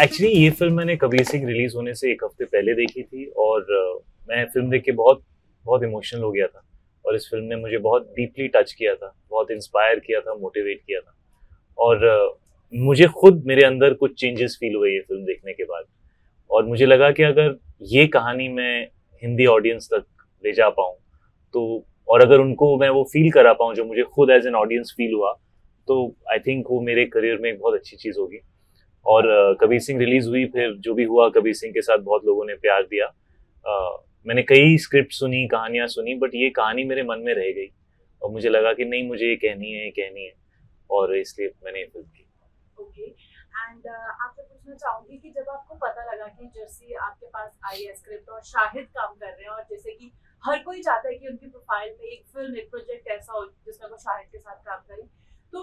Actually ये film मैंने Kabir Singh release होने से एक हफ्ते पहले देखी थी और मैं फिल्म देख के बहुत बहुत इमोशनल हो गया था। और इस फिल्म ने मुझे बहुत डीपली टच किया था, बहुत इंस्पायर किया था, मोटिवेट किया था। और मुझे खुद मेरे अंदर कुछ चेंजेस फील हुए ये फिल्म देखने के बाद। और मुझे लगा कि अगर ये कहानी मैं हिंदी ऑडियंस तक ले जा पाऊँ तो, और अगर उनको मैं वो फील करा पाऊँ जो मुझे खुद एज एन ऑडियंस फील हुआ, तो आई थिंक वो मेरे करियर में एक बहुत अच्छी चीज़ होगी। और कबीर सिंह रिलीज हुई, फिर जो भी हुआ कबीर सिंह के साथ बहुत लोगों ने प्यार दिया। मैंने कई स्क्रिप्ट सुनी, कहानियां सुनी, बट ये कहानी मेरे मन में रह गई और मुझे लगा कि नहीं, मुझे ये कहनी है, ये कहनी है, और इसलिए मैंने ये फिल्म की। ओके एंड आपसे पूछना चाहूंगी कि जब आपको पता लगा कि जर्सी आपके पास आई है स्क्रिप्ट और शाहिद काम कर रहे हैं, और जैसे कि हर कोई चाहता है कि उनकी प्रोफाइल में एक फिल्म, एक प्रोजेक्ट ऐसा हो जिसमें वो शाहिद के साथ काम करें, तो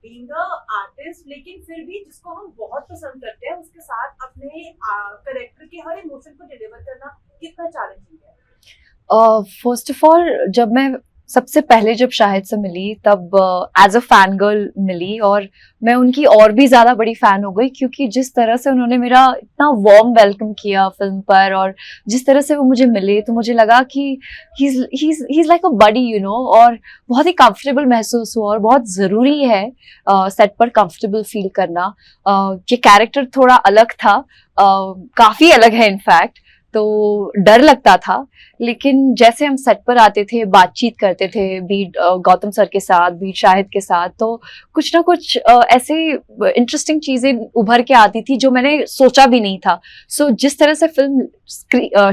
बीइंग अ आर्टिस्ट लेकिन फिर भी जिसको हम बहुत पसंद करते हैं उसके साथ अपने करेक्टर के हर इमोशन को डिलीवर करना कितना चैलेंजिंग है? फर्स्ट ऑफ ऑल, जब मैं सबसे पहले जब शाहिद से मिली तब एज अ फैन गर्ल मिली, और मैं उनकी और भी ज्यादा बड़ी फैन हो गई क्योंकि जिस तरह से उन्होंने मेरा इतना वार्म वेलकम किया फिल्म पर, और जिस तरह से वो मुझे मिले, तो मुझे लगा कि he is like a buddy, you know, और बहुत ही कंफर्टेबल महसूस हुआ। और बहुत ज़रूरी है सेट पर कंफर्टेबल फील करना। ये कैरेक्टर थोड़ा अलग था, काफ़ी अलग है इनफैक्ट, तो डर लगता था। लेकिन जैसे हम सेट पर आते थे, बातचीत करते थे, बीट गौतम सर के साथ, बीट शाहिद के साथ, तो कुछ ना कुछ ऐसे इंटरेस्टिंग चीजें उभर के आती थी जो मैंने सोचा भी नहीं था। सो जिस तरह से फिल्म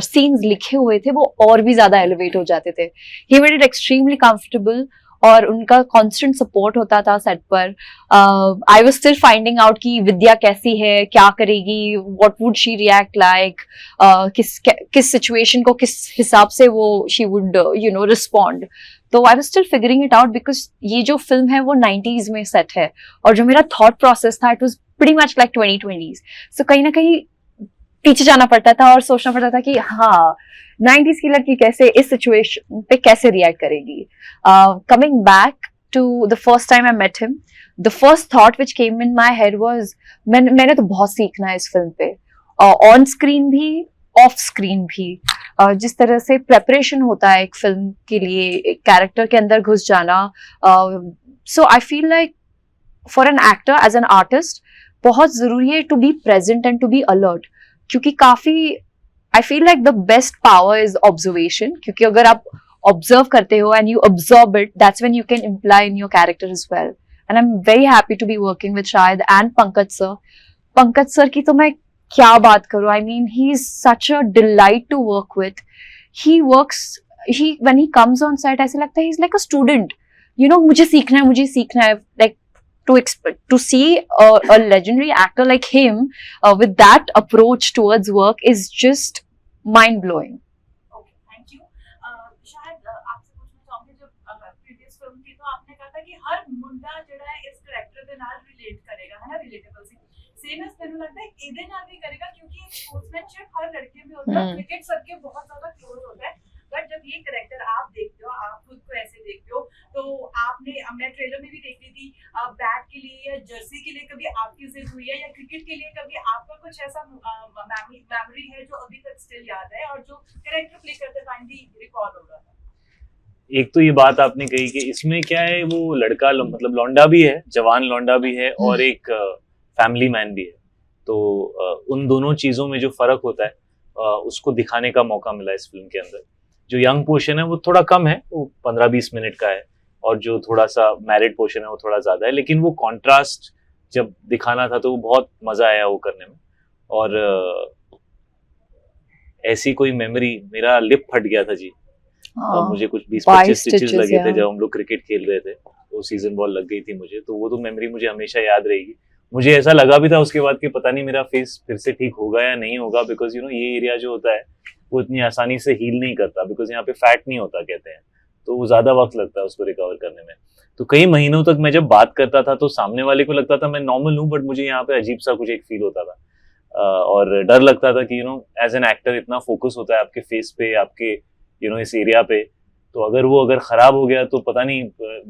सीन्स लिखे हुए थे वो और भी ज्यादा एलिवेट हो जाते थे। He made it extremely comfortable, और उनका कांस्टेंट सपोर्ट होता था सेट पर। I was still finding out कि विद्या कैसी है, क्या करेगी, what would she react like, किस सिचुएशन को किस हिसाब से वो she would you know respond. तो I was still figuring it out because ये जो फिल्म है वो 90s में सेट है, और जो मेरा थॉट प्रोसेस था it was pretty much like 2020s। सो कहीं ना कहीं पीछे जाना पड़ता था और सोचना पड़ता था कि हाँ, 90s की लड़की कैसे इस सिचुएशन पे कैसे रिएक्ट करेगी। Coming back to the first time I met him, the first thought which came in my head was, मैंने तो बहुत सीखना है इस फिल्म पे, ऑन स्क्रीन भी, ऑफ स्क्रीन भी। जिस तरह से प्रेपरेशन होता है एक फिल्म के लिए, एक कैरेक्टर के अंदर घुस जाना। So I feel like for an actor, as an artist, बहुत जरूरी है to be present and to be alert, क्योंकि काफी I feel like the best power is observation, क्योंकि अगर आप ऑब्जर्व करते हो and you observe it, that's when you can imply in your character as well. And I am very happy to be working with Shahid and Pankaj sir. Pankaj sir की तो मैं क्या बात करूं, I mean he is such a delight to work with. He works, he when he comes on set ऐसे लगता है he is like a student, you know, मुझे सीखना है, मुझे सीखना है। Like to see a legendary actor like him with that approach towards work is just mind blowing. Okay, thank you. शायद आपसे पूछना चाहूंगी, जब प्रीवियस फिल्म थी तो आपने कहा था कि हर मुंडा ਜਿਹੜਾ ਹੈ ਇਸ कैरेक्टर ਦੇ ਨਾਲ रिलेट करेगा, है ना, रिलेटेबल सी। सेम इस ਮੈਨੂੰ लगता है ਇਹਦੇ ਨਾਲ भी करेगा, क्योंकि एक स्पोर्ट्समैनशिप हर लड़के में होता है, क्रिकेट सबके बहुत ज्यादा क्लोज होता है। बट जब ये कैरेक्टर आप देखते हो, आप खुद को ऐसे देखते हो, तो आपने, हमने ट्रेलर में भी देख ली थी, बैट के लिए या जर्सी के लिए कभी आपकी जिद हुई है, या क्रिकेट के लिए कभी आपका कुछ ऐसा मेमोरी है जो अभी तक स्टिल याद है और जो कैरेक्टर प्ले करते टाइम भी रिकॉल हो रहा था? एक तो ये बात आपने कही कि इसमें क्या है, वो लड़का मतलब लौंडा भी है, जवान लौंडा भी है, और एक फैमिली मैन भी है। तो उन दोनों चीजों में जो फर्क होता है उसको दिखाने का मौका मिला इस फिल्म के अंदर। जो यंग पोर्शन है वो थोड़ा कम है, वो 15-20 मिनट का है, और जो थोड़ा सा मैरिड पोर्शन है वो थोड़ा ज्यादा है, लेकिन वो कॉन्ट्रास्ट जब दिखाना था तो वो बहुत मजा आया वो करने में। और ऐसी कोई मेमोरी, मेरा लिप फट गया था जी, और मुझे कुछ 20-25 स्टिचेस लगे थे जब हम लोग क्रिकेट खेल रहे थे, तो सीजन बॉल लग गई थी मुझे, तो वो तो मेमोरी मुझे हमेशा याद रहेगी। मुझे ऐसा लगा भी था उसके बाद कि पता नहीं मेरा फेस फिर से ठीक होगा या नहीं होगा, बिकॉज यू नो ये एरिया जो होता है वो इतनी आसानी से हील नहीं करता, बिकॉज यहाँ पे फैट नहीं होता कहते हैं, तो वो ज्यादा वक्त लगता है उसको रिकवर करने में। तो कई महीनों तक मैं जब बात करता था तो सामने वाले को लगता था मैं नॉर्मल हूँ, बट मुझे यहाँ पे अजीब सा कुछ एक फील होता था, और डर लगता था कि you know as an actor इतना फोकस होता है आपके फेस पे, आपके यू नो इस एरिया पे, तो अगर खराब हो गया तो पता नहीं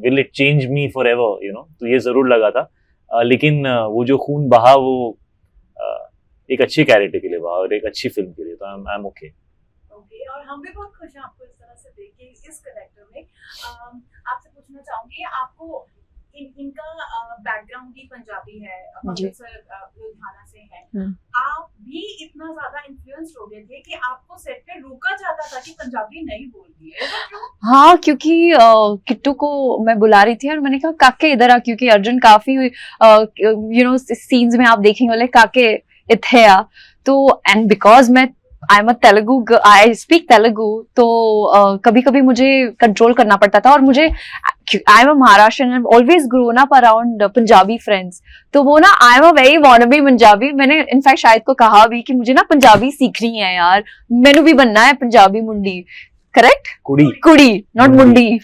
will it change me for ever, you know. तो ये जरूर लगा था, लेकिन वो जो खून बहा वो एक अच्छे कैरेक्टर के लिए और एक अच्छी फिल्म के लिए, तो आई एम ओके। ओके, और हम भी बहुत खुश हैं आपको इस तरह से देख के इस कैरेक्टर में। आपसे पूछना चाहूंगी, आपको इनका बैकग्राउंड भी पंजाबी है, अमृतसर लुधियाना से है, आप भी इतना ज्यादा इन्फ्लुएंस्ड हो गए थे कि आपको सेट पे रोका जाता था कि पंजाबी नहीं बोलती है, ऐसा क्यों? हाँ, क्योंकि किट्टू को मैं बुला रही थी और मैंने कहा काके इधर आ, क्योंकि अर्जुन काफी सीन्स में आप देखेंगे बोले काके इथे आ, तो एंड बिकॉज मैं I am a Telugu, I speak Telugu, तो कभी कभी मुझे कंट्रोल करना पड़ता था, और मुझे I am a Maharashtrian and always grown up around Punjabi friends, तो वो ना I am a very wannabe Punjabi. मैंने इनफैक्ट शायद को कहा भी कि मुझे ना पंजाबी सीखनी है यार, मैनू भी बनना है पंजाबी मुंडी, करेक्ट, कुड़ी कुड़ी नॉट मुंडी।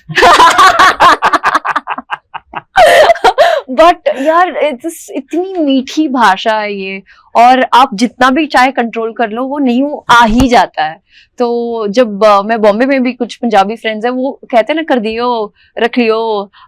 बट यार इतनी मीठी भाषा है ये, और आप जितना भी चाहे कंट्रोल कर लो वो नहीं आ ही जाता है। तो जब मैं बॉम्बे में भी कुछ पंजाबी फ्रेंड्स है, वो कहते हैं ना कर दियो, रख लियो,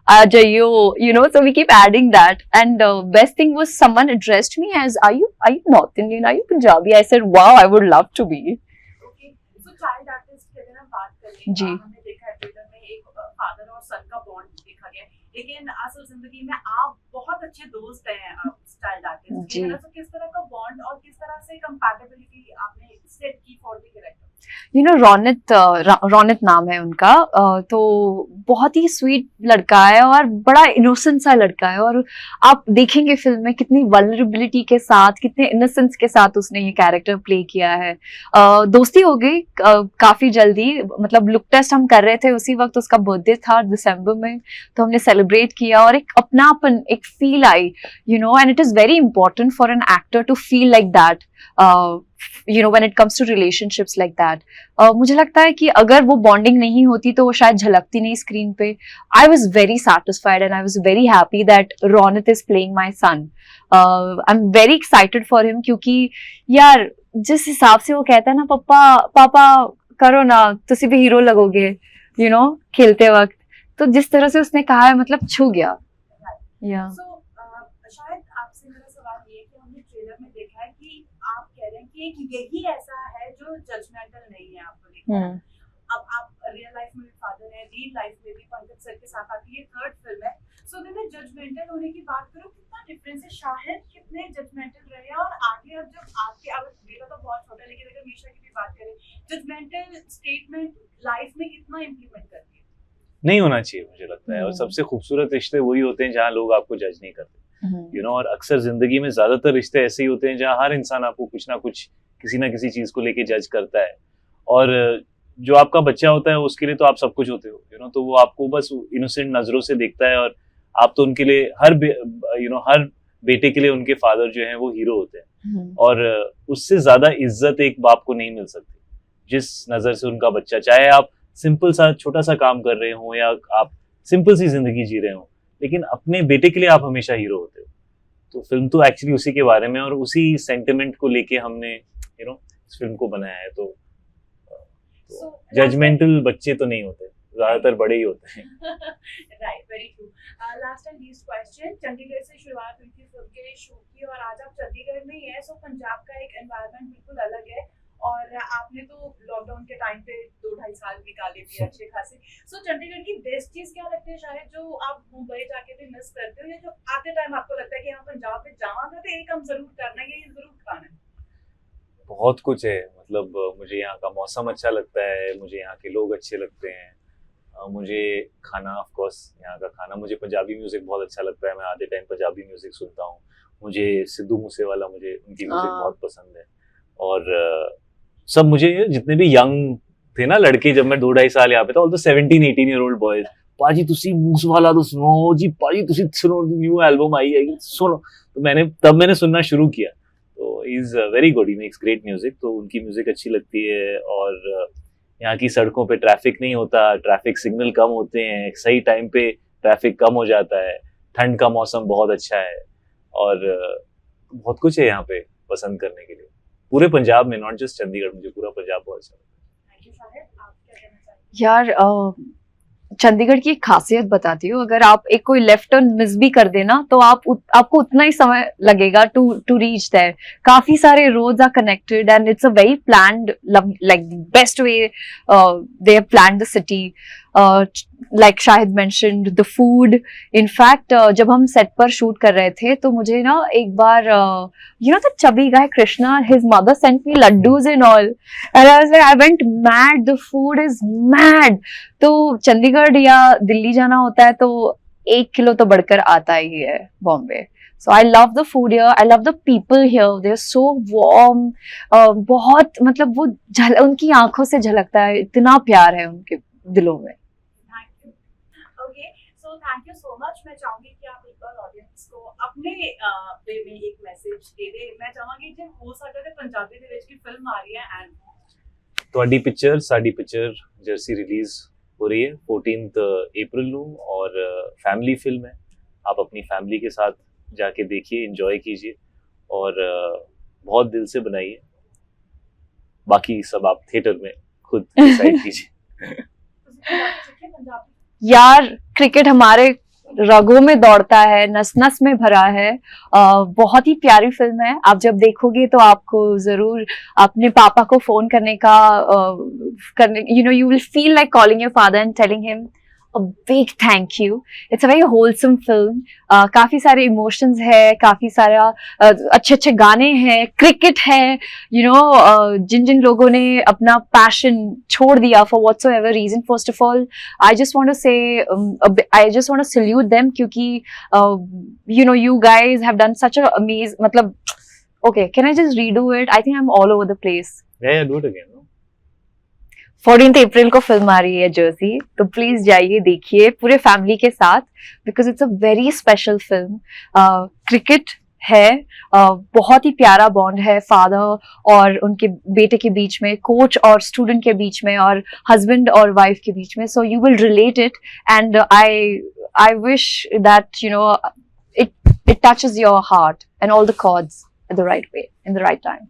आ जाइयो, you know, so we keep adding that. And best thing was someone addressed me as are you north Indian, are you Punjabi? I said wow, I would love to be. Okay, so child artist के अगर हम बात करें, जी, हमने देखा है trailer में एक फादर और सन का बॉन्ड देखा गया है, लेकिन असल जिंदगी में आप बहुत अच्छे दोस्त हैं चाइल्ड आर्टिस्ट जी। के, तो किस तरह का बॉन्ड और किस तरह से कंपैटिबिलिटी आपने सेट की for the character? You know Raunit नाम है उनका, तो बहुत ही स्वीट लड़का है और बड़ा इनोसेंट सा लड़का है, और आप देखेंगे फिल्म में कितनी वल्नरेबिलिटी के साथ, कितने इनोसेंस के साथ उसने ये कैरेक्टर प्ले किया है। दोस्ती हो गई काफी जल्दी, मतलब लुक टेस्ट हम कर रहे थे उसी वक्त, उसका बर्थडे था दिसंबर में, तो हमने सेलिब्रेट किया और एक अपनापन, एक फील आई, you know, and it is very important for an actor to feel like that, you know, when it comes to relationships like that. मुझे लगता है कि अगर वो बॉन्डिंग नहीं होती तो वो शायद झलकती नहीं स्क्रीन पे। I was very satisfied and I was very happy that Ronit is playing my son. I'm very excited for him, क्योंकि यार जिस हिसाब से वो कहता है ना, पापा करो ना, तुसी भी हीरो लगोगे, you know, खेलते वक्त, तो जिस तरह से उसने कहा है, मतलब छू गया। Yeah. So, शायद आपसे मेरा सवाल ये है कि हमने ट्रेलर में देखा है कि आप कह रहे हैं कि यही ऐसा है जो जजमेंटल नहीं है, आपको देखा है। अब आप रियल लाइफ में भी फादर हैं, रियल लाइफ में भी पंकज सर के साथ आपकी ये थर्ड फिल्म है, सो अगर मैं जजमेंटल होने की बात करूं, कितना डिफरेंस है? शाहिद कितने जजमेंटल रहे हैं, और आगे अब जब आपके, अब बेटा तो बहुत छोटा है, लेकिन अगर मीशा की भी बात करें, जजमेंटल स्टेटमेंट लाइफ में कितना इम्प्लीमेंट करती है? नहीं होना चाहिए मुझे लगता है, और सबसे खूबसूरत रिश्ते वही होते हैं जहाँ लोग आपको जज नहीं करते, यू नो, और अक्सर जिंदगी में ज्यादातर रिश्ते ऐसे ही होते हैं जहाँ हर इंसान आपको कुछ ना कुछ, किसी ना किसी चीज को लेके जज करता है, और जो आपका बच्चा होता है उसके लिए तो आप सब कुछ होते हो, यू नो, तो वो आपको बस इनोसेंट नजरों से देखता है, और आप तो उनके लिए हर बेटे के लिए उनके फादर जो हैं वो हीरो होते हैं, और उससे ज्यादा इज्जत एक बाप को नहीं मिल सकती जिस नजर से उनका बच्चा, चाहे आप सिंपल सा छोटा सा काम कर रहे हो या आप सिंपल सी जिंदगी जी रहे हो, लेकिन अपने बेटे के लिए आप हमेशा हीरो होते हो। तो फिल्म तो एक्चुअली उसी के बारे में, और उसी सेंटिमेंट को लेके हमने यू नो इस फिल्म को बनाया है। तो जजमेंटल बच्चे तो नहीं होते, ज्यादातर बड़े ही होते हैं। Right, very true. Last and least question, Chandigarh से शुरुआत हुई थी फिल्म के शूट की, और आज आप चंडीगढ़ में ही है, सो पंजाब का एक एनवायरनमेंट बिल्कुल अलग है, और आपने तो लॉकडाउन के टाइम पे 2-2.5 साल निकाले भी अच्छे खासे। सो चंडीगढ़ की बेस्ट चीज क्या लगती है शायद, जो आप मुंबई जाके भी मिस करते हो, या जो आते टाइम आपको लगता है कि हाँ पंजाब में जावांगा तो एक हम जरूर करना है, ये जरूर खाना है? बहुत कुछ है, मतलब मुझे यहाँ का मौसम अच्छा लगता है, मुझे यहाँ के लोग अच्छे लगते हैं, मुझे खाना, ऑफ कोर्स यहाँ का खाना, मुझे पंजाबी म्यूजिक बहुत अच्छा लगता है, मैं आधे टाइम पंजाबी म्यूजिक सुनता हूँ, मुझे सिद्धू मूसेवाला, मुझे उनकी म्यूजिक बहुत पसंद है, और सब मुझे जितने भी यंग थे ना लड़के, जब मैं 2-2.5 साल यहाँ पे था, all the 17-18 year old boys, पाजी तुसी मूसेवाला तो सुनो जी, पाजी तुसी सुनो, न्यू एल्बम आई है सुनो, तो मैंने सुनना शुरू किया। तो he is very good, he makes great music, तो उनकी म्यूजिक अच्छी लगती है, और यहाँ की सड़कों पे ट्रैफिक नहीं होता, ट्रैफिक सिग्नल कम होते हैं, सही टाइम पे ट्रैफिक कम हो जाता है, ठंड का मौसम बहुत अच्छा है, और बहुत कुछ है यहाँ पे पसंद करने के लिए, पूरे पंजाब में, नॉट जस्ट चंडीगढ़, मुझे पूरा पंजाब बहुत अच्छा लगता है। थैंक यू शाहिद, आप क्या कहना चाहेंगे? यार चंडीगढ़ की एक खासियत बताती हूँ, अगर आप एक कोई लेफ्ट टर्न मिस भी कर देना तो आपको उतना ही समय लगेगा टू रीच देयर. काफी सारे roads are connected and it's a very planned, like best way they have planned the city. Like Shahid mentioned, the food. In fact, जब हम सेट पर शूट कर रहे थे तो मुझे ना एक बार you know the chubby guy Krishna, his mother sent me laddus and all, and I was like, I went mad. The food is mad. तो चंडीगढ़ या दिल्ली जाना होता है तो 1 किलो तो बढ़कर आता ही है Bombay. So I love the food here. I love the people here. They're so warm. बहुत मतलब वो उनकी आंखों से झलकता है, इतना प्यार है उनके दिलों में. Okay, so thank you so much. मैं चाहूंगी कि आप एक बार ऑडियंस को अपने वे में एक मैसेज दे दे. मैं चाहांगी जे हो सकता है पंजाबी ਦੇ ਵਿੱਚ की फिल्म आ रही है एंड ਤੁਹਾਡੀ ਪਿਕਚਰ ਸਾਡੀ ਪਿਕਚਰ ਜਰਸੀ ਰਿਲੀਜ਼ हो रही है 14th अप्रैल ਨੂੰ और फैमिली फिल्म है. आप अपनी फैमिली के साथ जाके देखिए, एंजॉय कीजिए और बहुत दिल से बनाइए. बाकी सब आप थिएटर में खुद डिसाइड कीजिए. यार क्रिकेट हमारे रगों में दौड़ता है, नस नस में भरा है. बहुत ही प्यारी फिल्म है. आप जब देखोगे तो आपको जरूर अपने पापा को फोन करने का you will feel like calling your father and telling him a big thank you. It's a very wholesome film. काफी सारे इमोशंस है, काफी सारा अच्छे अच्छे गाने हैं, क्रिकेट है. जिन जिन लोगों ने अपना पैशन छोड़ दिया for whatsoever reason, first of all I just want to say I just want to salute them क्योंकि you guys have done such an amazing, मतलब okay, can I just redo it? I think I'm all over the place. Yeah, do it again. 14th अप्रैल को film आ रही है Jersey, तो please जाइए देखिए पूरे family के साथ, because it's a very special film. Cricket है, बहुत ही प्यारा बॉन्ड है फादर और उनके बेटे के बीच में, कोच और स्टूडेंट के बीच में, और हस्बैंड और वाइफ के बीच में. So you will relate it and I wish that it touches your heart and all the chords at the right way, in the right time.